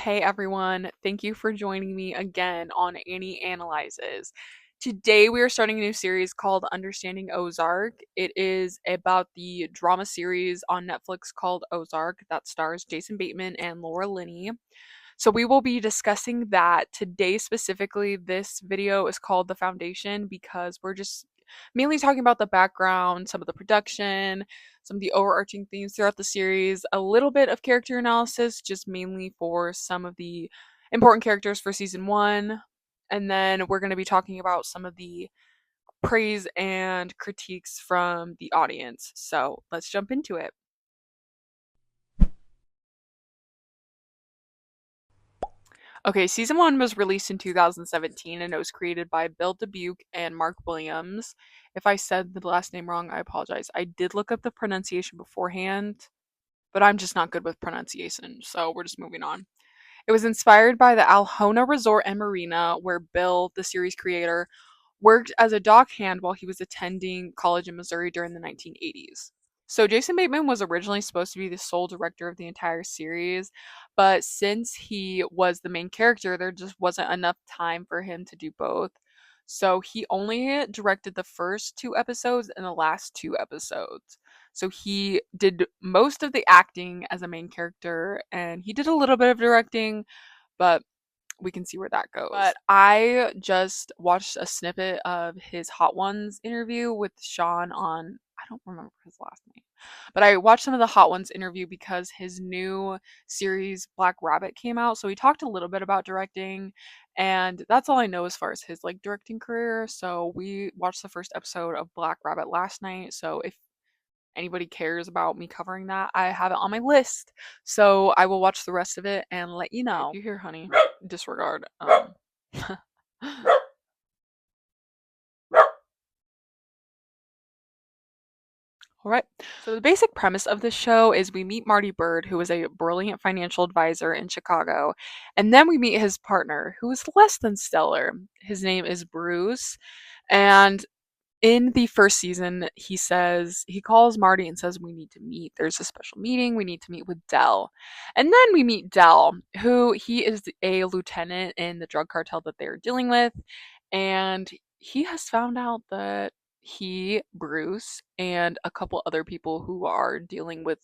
Hey everyone, thank you for joining me again on Annie Analyzes. Today we are starting a new series called Understanding Ozark. It is about the drama series on Netflix called Ozark that stars Jason Bateman and Laura Linney. So we will be discussing that today specifically. This video is called The Foundation because we're just mainly talking about the background, some of the production, some of the overarching themes throughout the series, a little bit of character analysis, just mainly for some of the important characters for season one. And then we're going to be talking about some of the praise and critiques from the audience. So let's jump into it. Okay, season one was released in 2017 and it was created by Bill Dubuque and Mark Williams. If I said the last name wrong, I apologize. I did look up the pronunciation beforehand, but I'm just not good with pronunciation, so we're just moving on. It was inspired by the Alhona Resort and Marina, where Bill, the series creator, worked as a dockhand while he was attending college in Missouri during the 1980s. So Jason Bateman was originally supposed to be the sole director of the entire series, but since he was the main character, there just wasn't enough time for him to do both. So he only directed the first two episodes and the last two episodes. So he did most of the acting as a main character and he did a little bit of directing, but we can see where that goes. But I just watched a snippet of his Hot Ones interview with Sean on, I don't remember his last name, but I watched some of the Hot Ones interview because his new series Black Rabbit came out. So he talked a little bit about directing, and that's all I know as far as his like directing career. So we watched the first episode of Black Rabbit last night. So if anybody cares about me covering that, I have it on my list. So I will watch the rest of it and let you know. If you hear honey, disregard. All right. So the basic premise of this show is we meet Marty Bird, who is a brilliant financial advisor in Chicago, and then we meet his partner, who is less than stellar. His name is Bruce, and in the first season, he calls Marty and says, we need to meet. There's a special meeting. We need to meet with Dell. And then we meet Dell, who he is a lieutenant in the drug cartel that they're dealing with. And he has found out that Bruce, and a couple other people who are dealing with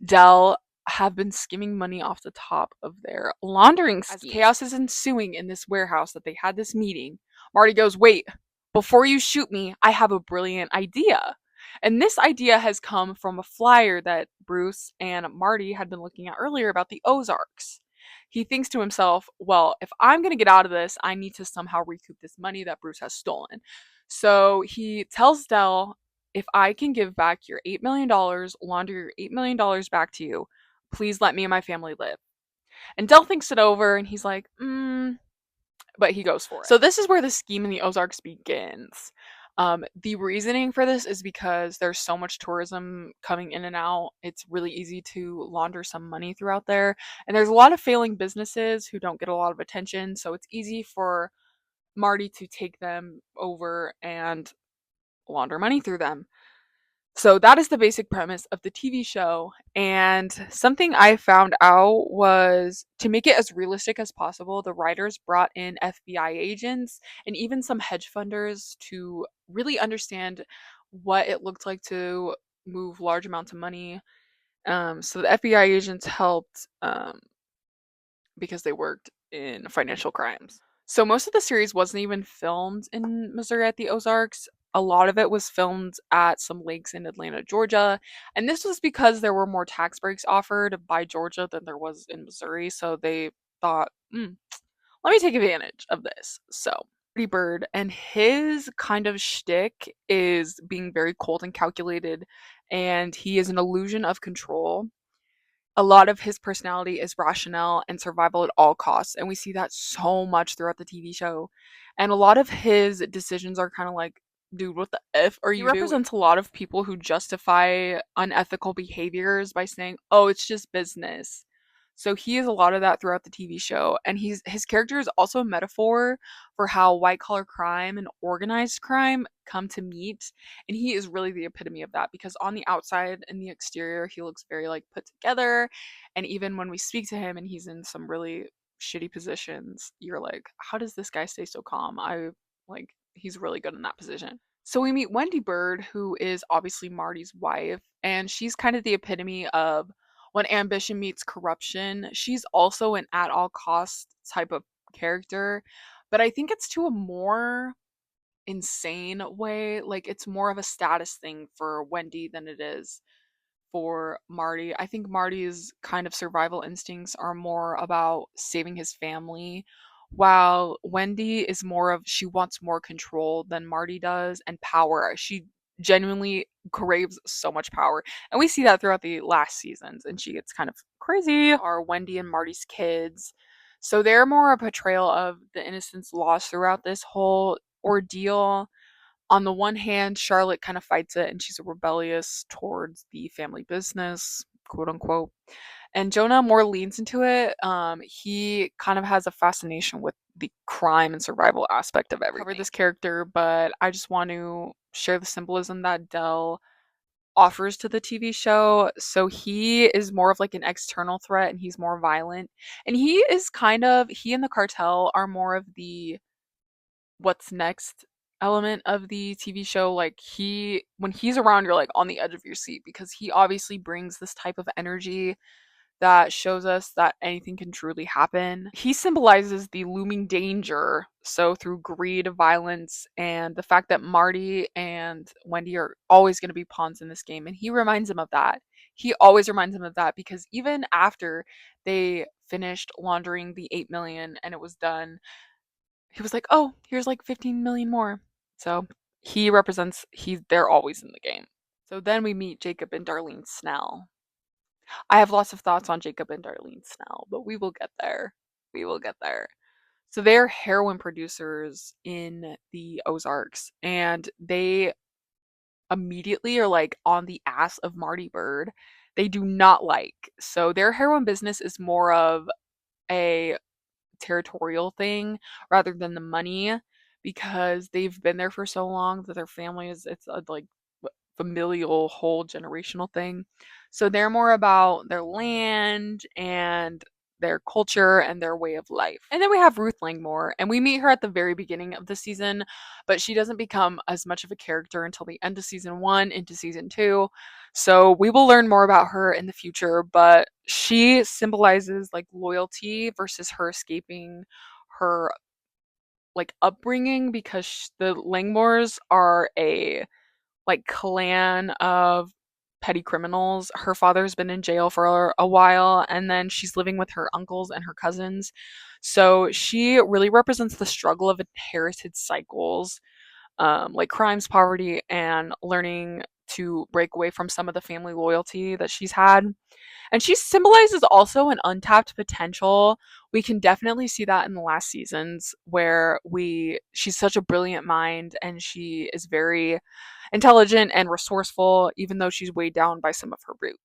Dell have been skimming money off the top of their laundering scheme. As chaos is ensuing in this warehouse that they had this meeting, Marty goes, wait, before you shoot me, I have a brilliant idea. And this idea has come from a flyer that Bruce and Marty had been looking at earlier about the Ozarks. He thinks to himself, well, if I'm going to get out of this, I need to somehow recoup this money that Bruce has stolen. So he tells Dell, if I can give back your $8 million, launder your $8 million back to you, please let me and my family live. And Dell thinks it over and he's like, but he goes for it. So this is where the scheme in the Ozarks begins. The reasoning for this is because there's so much tourism coming in and out. It's really easy to launder some money throughout there. And there's a lot of failing businesses who don't get a lot of attention. So it's easy for Marty to take them over and launder money through them. So that is the basic premise of the TV show. And something I found out was to make it as realistic as possible, the writers brought in FBI agents and even some hedge funders to really understand what it looked like to move large amounts of money. So the FBI agents helped because they worked in financial crimes. So most of the series wasn't even filmed in Missouri at the Ozarks. A lot of it was filmed at some lakes in Atlanta, Georgia. And this was because there were more tax breaks offered by Georgia than there was in Missouri. So they thought, let me take advantage of this. So Pretty Bird and his kind of shtick is being very cold and calculated, and he is an illusion of control. A lot of his personality is rationale and survival at all costs, and we see that so much throughout the TV show. And a lot of his decisions are kind of like, dude, what the F are you doing? He represents a lot of people who justify unethical behaviors by saying, oh, it's just business. So he is a lot of that throughout the TV show, and his character is also a metaphor for how white collar crime and organized crime come to meet, and he is really the epitome of that because on the outside and the exterior he looks very like put together, and even when we speak to him and he's in some really shitty positions, you're like, how does this guy stay so calm? I like he's really good in that position. So we meet Wendy Bird, who is obviously Marty's wife, and she's kind of the epitome of when ambition meets corruption. She's also an at all cost type of character, but I think it's to a more insane way. Like it's more of a status thing for Wendy than it is for Marty. I think Marty's kind of survival instincts are more about saving his family, while Wendy is more of she wants more control than Marty does and power. She genuinely craves so much power. And we see that throughout the last seasons, and she gets kind of crazy. Are Wendy and Marty's kids. So they're more a portrayal of the innocence lost throughout this whole ordeal. On the one hand, Charlotte kind of fights it and she's rebellious towards the family business, quote unquote. And Jonah more leans into it. He kind of has a fascination with the crime and survival aspect of everything. Cover this character, but I just want to share the symbolism that Dell offers to the TV show. So he is more of like an external threat and he's more violent. And he and the cartel are more of the what's next element of the TV show. Like when he's around, you're like on the edge of your seat because he obviously brings this type of energy that shows us that anything can truly happen. He symbolizes the looming danger. So through greed, violence, and the fact that Marty and Wendy are always going to be pawns in this game. And he reminds him of that. He always reminds him of that because even after they finished laundering the 8 million and it was done, he was like, "Oh, here's like 15 million more." So they're always in the game. So then we meet Jacob and Darlene Snell. I have lots of thoughts on Jacob and Darlene Snell, but we will get there. We will get there. So they're heroin producers in the Ozarks, and they immediately are like on the ass of Marty Bird. They do not like. So their heroin business is more of a territorial thing rather than the money because they've been there for so long that their family is it's a like familial whole generational thing. So they're more about their land and their culture and their way of life. And then we have Ruth Langmore, and we meet her at the very beginning of the season, but she doesn't become as much of a character until the end of season 1 into season 2. So we will learn more about her in the future, but she symbolizes like loyalty versus her escaping her like upbringing because the Langmores are a like clan of petty criminals. Her father's been in jail for a while, and then she's living with her uncles and her cousins. So she really represents the struggle of inherited cycles, like crimes, poverty, and learning to break away from some of the family loyalty that she's had. And she symbolizes also an untapped potential. We can definitely see that in the last seasons where she's such a brilliant mind and she is very intelligent and resourceful, even though she's weighed down by some of her roots.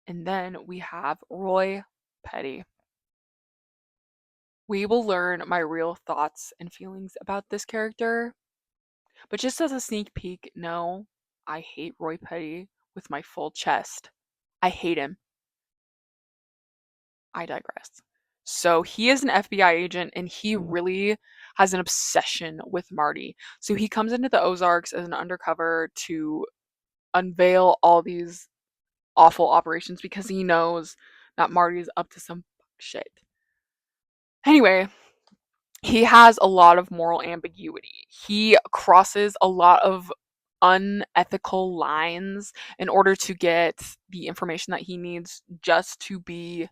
And then we have Roy Petty. We will learn my real thoughts and feelings about this character. But just as a sneak peek, no, I hate Roy Petty with my full chest. I hate him. I digress. So he is an FBI agent and he really has an obsession with Marty. So he comes into the Ozarks as an undercover to unveil all these awful operations because he knows that Marty's up to some shit. Anyway, he has a lot of moral ambiguity. He crosses a lot of unethical lines in order to get the information that he needs just to be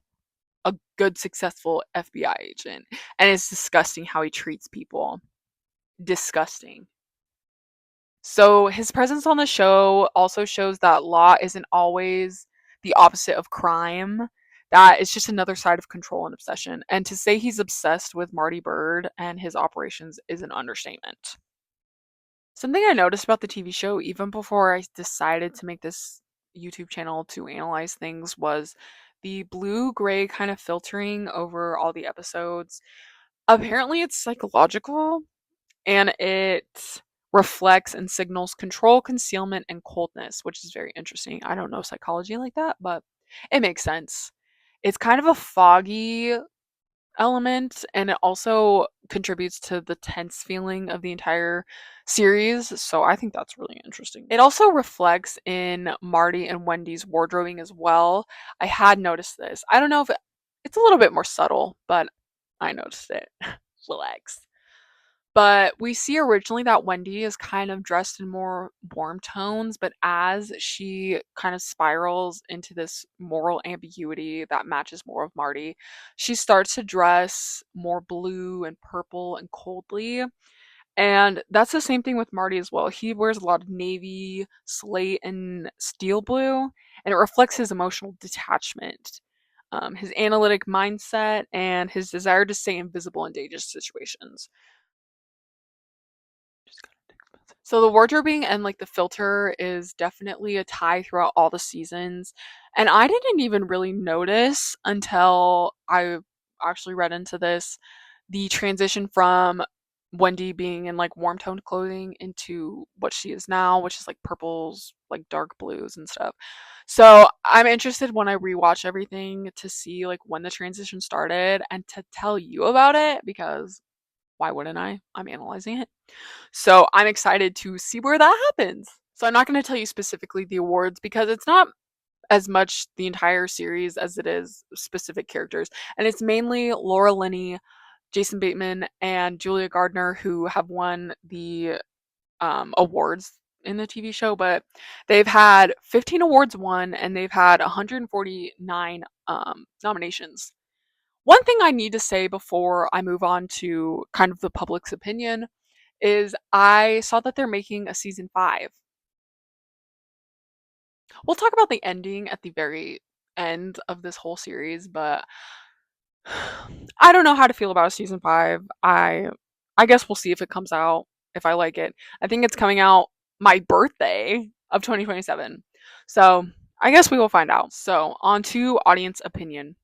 a good, successful FBI agent. And it's disgusting how he treats people. Disgusting. So his presence on the show also shows that law isn't always the opposite of crime. That is just another side of control and obsession. And to say he's obsessed with Marty Bird and his operations is an understatement. Something I noticed about the TV show, even before I decided to make this YouTube channel to analyze things, was The blue gray kind of filtering over all the episodes. Apparently, it's psychological and it reflects and signals control, concealment, and coldness, which is very interesting. I don't know psychology like that, but it makes sense. It's kind of a foggy element, and it also contributes to the tense feeling of the entire series. So I think that's really interesting. It also reflects in Marty and Wendy's wardrobing as well. I had noticed this. I don't know if it's a little bit more subtle, but I noticed it. Relax. But we see originally that Wendy is kind of dressed in more warm tones, but as she kind of spirals into this moral ambiguity that matches more of Marty, she starts to dress more blue and purple and coldly. And that's the same thing with Marty as well. He wears a lot of navy, slate, and steel blue, and it reflects his emotional detachment, his analytic mindset, and his desire to stay invisible in dangerous situations. So the wardrobing and like the filter is definitely a tie throughout all the seasons. And I didn't even really notice until I actually read into this the transition from Wendy being in like warm toned clothing into what she is now, which is like purples, like dark blues and stuff. So I'm interested when I rewatch everything to see like when the transition started and to tell you about it because why wouldn't I? I'm analyzing it. So I'm excited to see where that happens. So I'm not going to tell you specifically the awards because it's not as much the entire series as it is specific characters. And it's mainly Laura Linney, Jason Bateman, and Julia Gardner who have won the awards in the TV show, but they've had 15 awards won and they've had 149 nominations. One thing I need to say before I move on to kind of the public's opinion is I saw that they're making a season 5. We'll talk about the ending at the very end of this whole series, but I don't know how to feel about a season 5. I guess we'll see if it comes out, if I like it. I think it's coming out my birthday of 2027. So, I guess we will find out. So, on to audience opinion.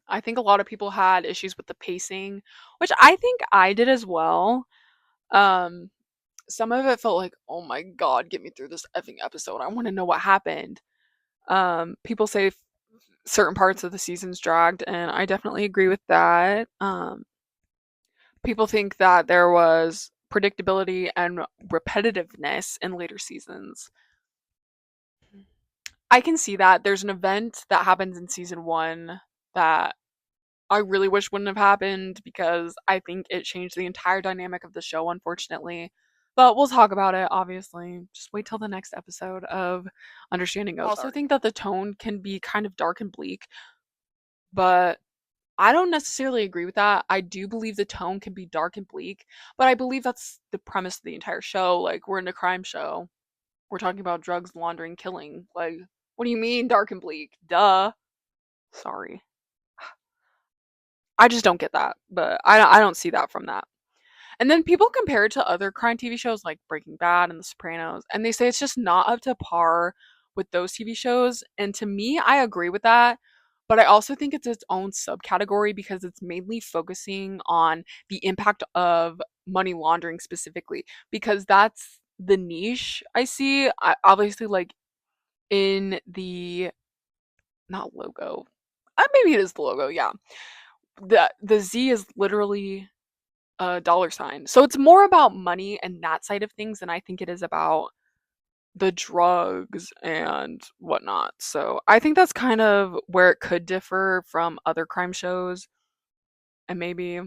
I think a lot of people had issues with the pacing, which I think I did as well. Um some of it felt like, oh my god, get me through this effing episode. I want to know what happened. People say certain parts of the season's dragged, and I definitely agree with that. People think that there was predictability and repetitiveness in later seasons. I can see that. There's an event that happens in season 1 that I really wish wouldn't have happened because I think it changed the entire dynamic of the show, unfortunately. But we'll talk about it, obviously. Just wait till the next episode of Understanding Ozark. I also think that the tone can be kind of dark and bleak, but I don't necessarily agree with that. I do believe the tone can be dark and bleak, but I believe that's the premise of the entire show. Like, we're in a crime show. We're talking about drugs, laundering, killing. Like, what do you mean dark and bleak? Duh. Sorry. I just don't get that, but I don't see that from that. And then people compare it to other crime TV shows like Breaking Bad and The Sopranos, and they say it's just not up to par with those TV shows. And to me, I agree with that. But I also think it's its own subcategory because it's mainly focusing on the impact of money laundering specifically, because that's the niche I see. Obviously, like in the not logo, maybe it is the logo, yeah. The Z is literally a dollar sign. So it's more about money and that side of things than I think it is about the drugs and whatnot. So I think that's kind of where it could differ from other crime shows. And maybe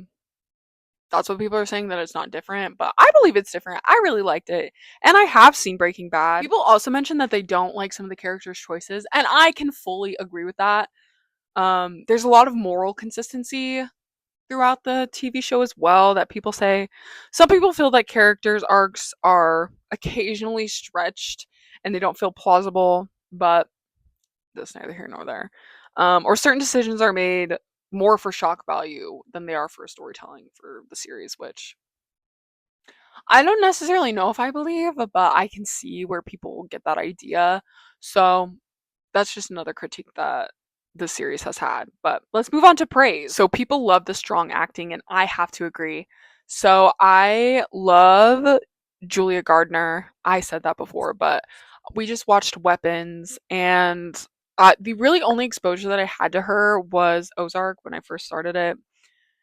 that's what people are saying, that it's not different. But I believe it's different. I really liked it. And I have seen Breaking Bad. People also mention that they don't like some of the characters' choices. And I can fully agree with that. There's a lot of moral consistency throughout the TV show as well that people say. Some people feel that characters' arcs are occasionally stretched and they don't feel plausible, but that's neither here nor there. Or certain decisions are made more for shock value than they are for storytelling for the series, which I don't necessarily know if I believe, but I can see where people get that idea. So that's just another critique that the series has had. But let's move on to praise. So people love the strong acting, and I have to agree. So I love Julia Gardner. I said that before, but we just watched Weapons, and the really only exposure that I had to her was Ozark when I first started it,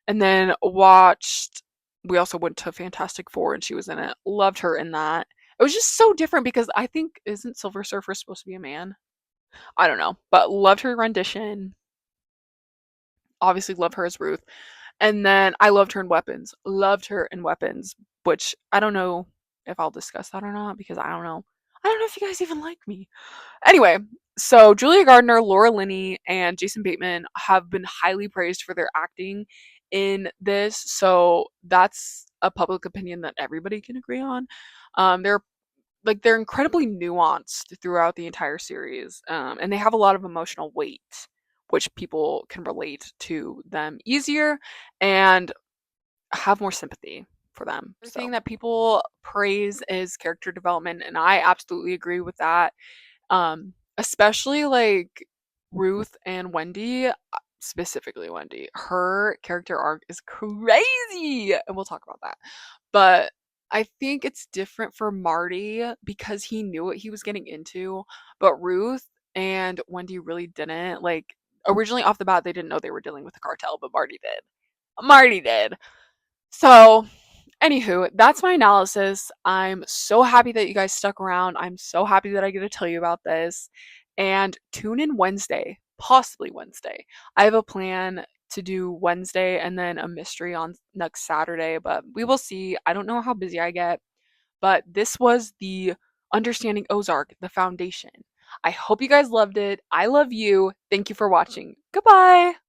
and then watched. We also went to Fantastic Four, and she was in it. Loved her in that. It was just so different because I think isn't Silver Surfer supposed to be a man? I don't know, but loved her rendition. Obviously, love her as Ruth. And then I loved her in Weapons. Loved her in Weapons, which I don't know if I'll discuss that or not because I don't know. I don't know if you guys even like me. Anyway, so Julia Gardner, Laura Linney, and Jason Bateman have been highly praised for their acting in this. So that's a public opinion that everybody can agree on. They're they're incredibly nuanced throughout the entire series, and they have a lot of emotional weight, which people can relate to them easier and have more sympathy for them. The thing that people praise is character development, and I absolutely agree with that. Especially like Ruth and Wendy, specifically Wendy. Her character arc is crazy, and we'll talk about that. But I think it's different for Marty because he knew what he was getting into, but Ruth and Wendy really didn't. Like originally off the bat, they didn't know they were dealing with a cartel, but Marty did. Marty did. So anywho, that's my analysis. I'm so happy that you guys stuck around. I'm so happy that I get to tell you about this. And tune in Wednesday, possibly Wednesday. I have a plan to do Wednesday and then a mystery on next Saturday, but we will see. I don't know how busy I get, but this was the Understanding Ozark, the foundation. I hope you guys loved it. I love you. Thank you for watching. Goodbye.